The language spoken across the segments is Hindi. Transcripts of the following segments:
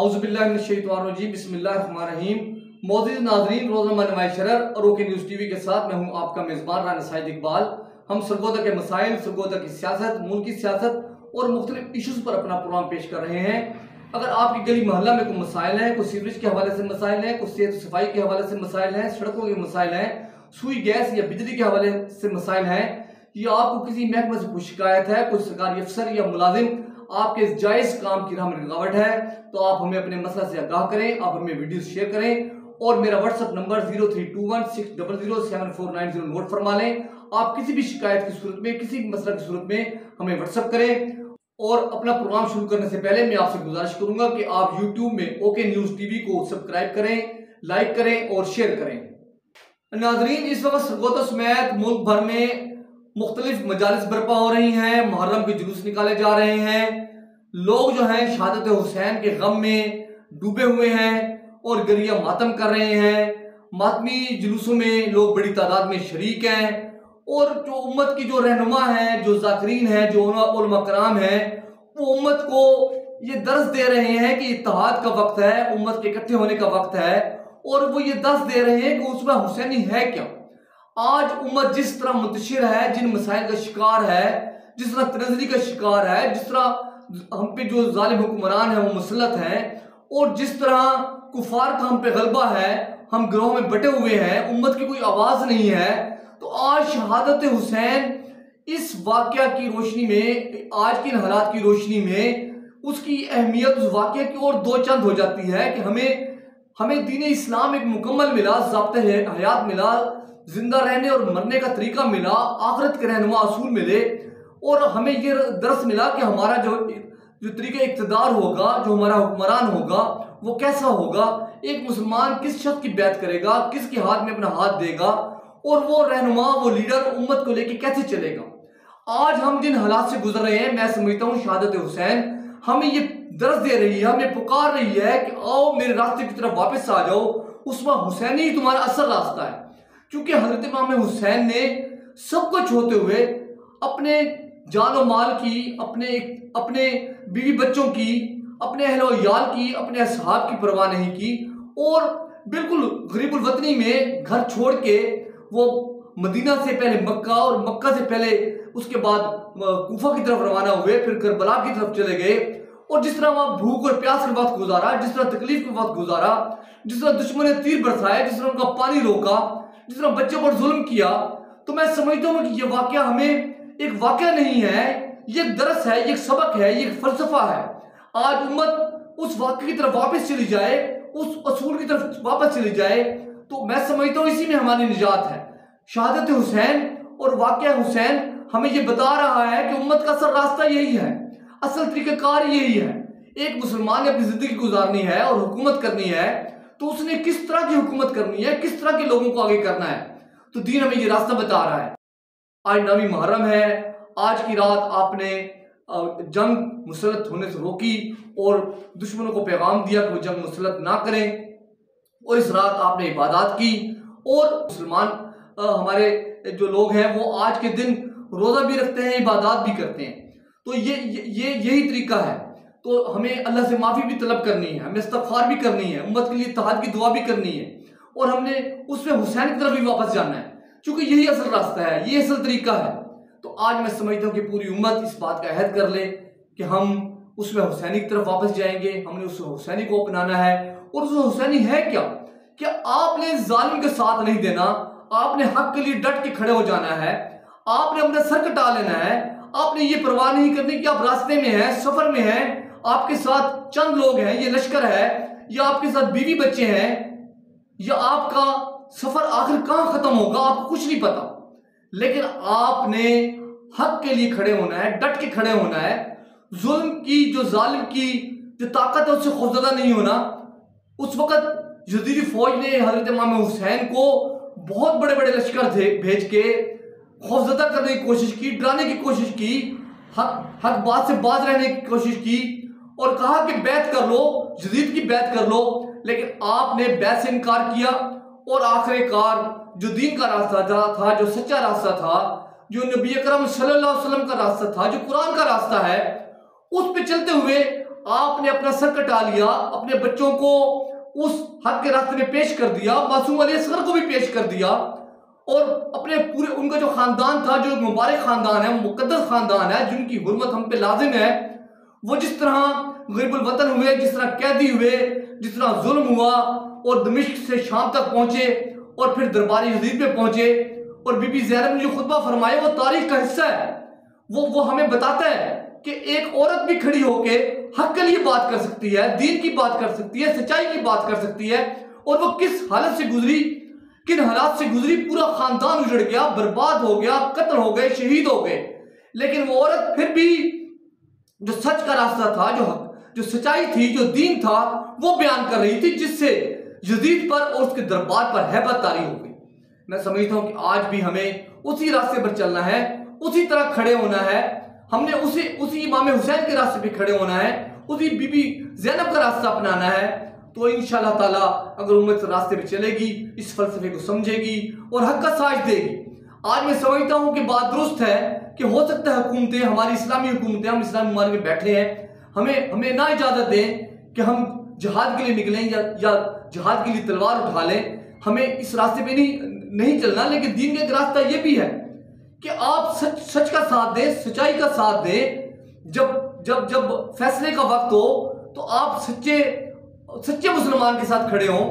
औज़ुबिल्लाहिमिनश्शैतानिर्रजीम बिस्मिल्लाहिर्रहमानिर्रहीम। मौजूद नाज़रीन, रोज़नामा नमाज़ शरर और ओके न्यूज़ टीवी के साथ मैं हूँ आपका मेज़बान राना साइद इकबाल। हम सरगोदा के मसाइल, सरगोदा की सियासत, मुल्क की सियासत और मुख्तलिफ इशूज़ पर अपना प्रोग्राम पेश कर रहे हैं। अगर आपकी गली मोहल्ला में कोई मसाइल हैं, कोई सीवरेज के हवाले से मसाइल हैं, कोई सेहत सफाई के हवाले से मसाइल हैं, सड़कों के मसाइल हैं, सुई गैस या बिजली के हवाले से मसाइल हैं, या आपको किसी महकमे से कोई शिकायत है, कोई सरकारी अफसर या मुलाजिम आपके इस जायज काम की राह में रुकावट है, तो आप हमें अपने मसला से आगाह करें, आप हमें वीडियो शेयर करें और मेरा व्हाट्सएप नंबर 0321600749 नोट फरमा लें। आप किसी भी शिकायत की सूरत में, किसी भी मसला की सूरत में हमें व्हाट्सएप करें। और अपना प्रोग्राम शुरू करने से पहले मैं आपसे गुजारिश करूंगा कि आप YouTube में ओके न्यूज़ टीवी को सब्सक्राइब करें, लाइक करें और शेयर करें। नाजरीन, इस वक्त सरगोदा समेत मुल्क भर में मुख्तलिफ मजालिस बर्पा हो रही हैं, मुहर्रम के जुलूस निकाले जा रहे हैं। लोग जो हैं शहादत हुसैन के गम में डूबे हुए हैं और गरिया मातम कर रहे हैं। मातमी जुलूसों में लोग बड़ी तादाद में शरीक हैं और जो उम्मत की जो रहनुमा हैं, जो जाकिरीन हैं, जो उलमा कराम हैं, वो उम्मत को ये दर्स दे रहे हैं कि इत्तेहाद का वक्त है, उम्मत के इकट्ठे होने का वक्त है। और वो ये दर्स दे रहे हैं कि उसमें हुसैनी है क्या। आज उम्मत जिस तरह मुंतशिर है, जिन मसाइल का शिकार है, जिस तरह तनज़ली का शिकार है, जिस तरह हम पे जो जालिम हुक्मरान है वो मुसल्लत हैं, और जिस तरह कुफार का हम पे गलबा है, हम गिरोह में बटे हुए हैं, उम्मत की कोई आवाज नहीं है, तो आज शहादत हुसैन इस वाकया की रोशनी में, आज के हालात की रोशनी में उसकी अहमियत उस वाकया की और दो चंद हो जाती है कि हमें दीन इस्लाम एक मुकम्मल मिला, ज़ाब्ते हयात मिला, जिंदा रहने और मरने का तरीका मिला, आखिरत के रहनुमा असूल मिले, और हमें ये दर्स मिला कि हमारा जो तरीका इक़्तिदार होगा, जो हमारा हुक्मरान होगा वो कैसा होगा, एक मुसलमान किस शख्स की बैत करेगा, किसके हाथ में अपना हाथ देगा, और वो रहनुमा, वो लीडर उम्मत को लेके कैसे चलेगा। आज हम जिन हालात से गुजर रहे हैं, मैं समझता हूँ शहादत हुसैन हमें ये दर्स दे रही है, हमें पुकार रही है कि आओ मेरे रास्ते की तरफ वापस आ जाओ, उसमें हुसैनी ही तुम्हारा असल रास्ता है। क्योंकि हजरत इमाम हुसैन ने सब कुछ होते हुए अपने जानो माल की, अपने बीवी बच्चों की, अपने अहलो-याल की, अपने असहाब की परवाह नहीं की, और बिल्कुल गरीबुल वतनी में घर छोड़ के वो मदीना से पहले मक्का और मक्का से पहले उसके बाद कूफा की तरफ रवाना हुए, फिर करबला की तरफ चले गए। और जिस तरह वहां भूख और प्यास के वक्त गुजारा, जिस तरह तकलीफ के वक्त गुजारा, जिस तरह दुश्मन ने तीर बरसाए, जिस तरह उनका पानी रोका, जिस तरह बच्चों पर जुल्म किया, तो मैं समझता हूँ कि ये वाकया हमें एक वाकया नहीं है, ये दरस है, ये सबक है, ये फलसफा है। आज उम्मत उस वाकये की तरफ वापस चली जाए, उस असूल की तरफ वापस चली जाए, तो मैं समझता हूँ इसी में हमारी निजात है। शहादत हुसैन और वाकया हुसैन हमें ये बता रहा है कि उम्मत का असल रास्ता यही है, असल तरीक़ाकार यही है। एक मुसलमान ने अपनी जिंदगी गुजारनी है और हुकूमत करनी है, तो उसने किस तरह की हुकूमत करनी है, किस तरह के लोगों को आगे करना है, तो दीन हमें ये रास्ता बता रहा है। आज 9वीं मुहर्रम है, आज की रात आपने जंग मुसल्लत होने से रोकी और दुश्मनों को पैगाम दिया कि वो जंग मुसल्लत ना करें, और इस रात आपने इबादत की। और मुसलमान हमारे जो लोग हैं वो आज के दिन रोज़ा भी रखते हैं, इबादत भी करते हैं, तो यही तरीका है। तो हमें अल्लाह से माफ़ी भी तलब करनी है, हमें इस्तग़फ़ार भी करनी है, उम्मत के लिए इत्तेहाद की दुआ भी करनी है, और हमने उसमें हुसैन की तरफ भी वापस जाना है, क्योंकि यही असल रास्ता है, ये असल तरीका है। तो आज मैं समझता हूँ कि पूरी उम्मत इस बात का अहद कर ले कि हम उसमें हुसैनी की तरफ वापस जाएंगे, हमने उस हुसैनी को अपनाना है। और उस हुसैनी है क्या कि आपने जालिम के साथ नहीं देना, आपने हक के लिए डट के खड़े हो जाना है, आपने अपना सर कटा लेना है, आपने ये परवाह नहीं करनी कि आप रास्ते में हैं, सफर में हैं, आपके साथ चंद लोग हैं, ये लश्कर है, या आपके साथ बीवी बच्चे हैं, या आपका सफर आखिर कहां खत्म होगा आपको कुछ नहीं पता, लेकिन आपने हक के लिए खड़े होना है, डट के खड़े होना है। जुल्म की, जो जालिम की जो ताकत है, उससे खौफजदा नहीं होना। उस वक्त यजीदी फौज ने हजरत इमाम हुसैन को बहुत बड़े बड़े लश्कर भेज के खौफजदा करने की कोशिश की, डराने की कोशिश की, हक बात से बाज रहने की कोशिश की, और कहा कि बैत कर लो, यजीद की बैत कर लो, लेकिन आपने बैत से इनकार किया। और आखिरकार जो दीन का रास्ता था, जो सच्चा रास्ता था, जो नबी अकरम सल्लल्लाहु अलैहि वसल्लम का रास्ता था, जो कुरान का रास्ता है, उस पे चलते हुए आपने अपना सर कटा लिया, अपने बच्चों को उस हक के रास्ते में पेश कर दिया, मासूम अली असगर को भी पेश कर दिया, और अपने पूरे उनका जो खानदान था, जो मुबारक खानदान है, मुकद्दस खानदान है, जिनकी हुर्मत हम पे लाजिम है, वो जिस तरह गरीबुल वतन हुए, जिस तरह कैदी हुए, जिस तरह जुल्म हुआ और दमिश्क से शाम तक पहुंचे और फिर दरबार यजीद में पहुंचे, और बीबी ज़ैनब ने जो खुतबा फरमाया वो तारीख का हिस्सा है। वो हमें बताता है कि एक औरत भी खड़ी होके हक के लिए बात कर सकती है, दीन की बात कर सकती है, सच्चाई की बात कर सकती है, और वो किस हालत से गुजरी, किन हालात से गुजरी, पूरा खानदान उजड़ गया, बर्बाद हो गया, कत्ल हो गए, शहीद हो गए, लेकिन वो औरत फिर भी जो सच का रास्ता था, जो सच्चाई थी, जो दीन था, वो बयान कर रही थी, जिससे यजीद पर और उसके दरबार पर हैबत तारी हो गई। मैं समझता हूं कि आज भी हमें उसी रास्ते पर चलना है, उसी तरह खड़े होना है, हमने उसी इमाम हुसैन के रास्ते पे खड़े होना है, उसी बीबी ज़ैनब का रास्ता अपनाना है। तो इंशाअल्लाह ताला अगर उम्मत रास्ते पे चलेगी, इस फलसफे को समझेगी और हक का साथ देगी। आज मैं समझता हूं कि बात दुरुस्त है कि हो सकता है हुकूमतें, हमारी इस्लामी हुकूमतें, हम इस्लामी मुमालिक में बैठे हैं, हमें ना इजाजत दें कि हम जिहाद के लिए निकलें या जिहाद के लिए तलवार उठा लें। हमें इस रास्ते पे नहीं चलना, लेकिन दीन का एक रास्ता यह भी है कि आप सच का साथ दें, सच्चाई का साथ दें। जब फैसले का वक्त हो तो आप सच्चे मुसलमान के साथ खड़े हों।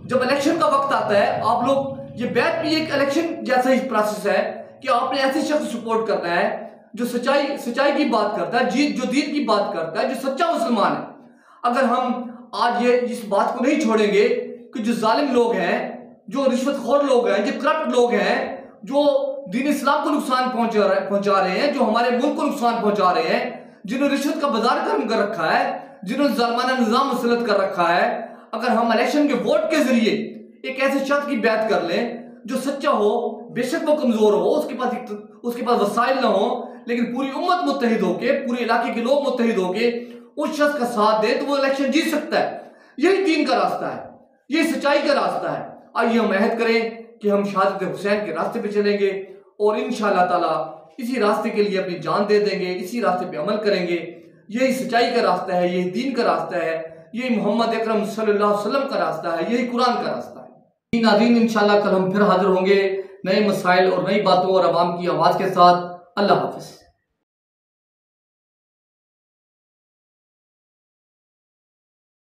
जब इलेक्शन का वक्त आता है, आप लोग, ये बैत भी एक इलेक्शन जैसा ही प्रोसेस है कि आपने ऐसे शख्स सपोर्ट करना है जो सच्चाई की बात करता है, जो दीन की बात करता है, जो सच्चा मुसलमान है। अगर हम आज इस बात को नहीं छोड़ेंगे कि जो जालिम लोग हैं, जो रिश्वतखोर लोग हैं, जो करप्ट लोग हैं, जो दीन इस्लाम को नुकसान पहुंचा रहे हैं, जो हमारे मुल्क को नुकसान पहुंचा रहे हैं, जिन्होंने रिश्वत का बाजार गर्म कर रखा है, जिन्होंने जालिमाना निजाम मुसल्लत कर रखा है, अगर हम इलेक्शन के वोट के जरिए एक ऐसे शख्स की बैत कर लें जो सच्चा हो, बेशक वो कमजोर हो, उसके पास वसाइल ना हो, लेकिन पूरी उम्मत मुत्तहिद होके, पूरे इलाके के लोग मुत्तहिद होके उस शख्स का साथ दे, तो वो इलेक्शन जीत सकता है। यही दीन का रास्ता है, यही सच्चाई का रास्ता है। आइए हम अहद करें कि हम शहादत हुसैन के रास्ते पे चलेंगे और इंशाअल्लाह ताला इसी रास्ते के लिए अपनी जान दे देंगे, इसी रास्ते पे अमल करेंगे। यही सच्चाई का रास्ता है, यही दीन का रास्ता है, यही मोहम्मद अकरम सल्लल्लाहु अलैहि वसल्लम का रास्ता है, यही कुरान का रास्ता है। नाज़रीन, इंशाअल्लाह कल हम फिर हाजिर होंगे नए मसाइल और नई बातों और अवाम की आवाज़ के साथ। अल्लाह हाफ़िज़।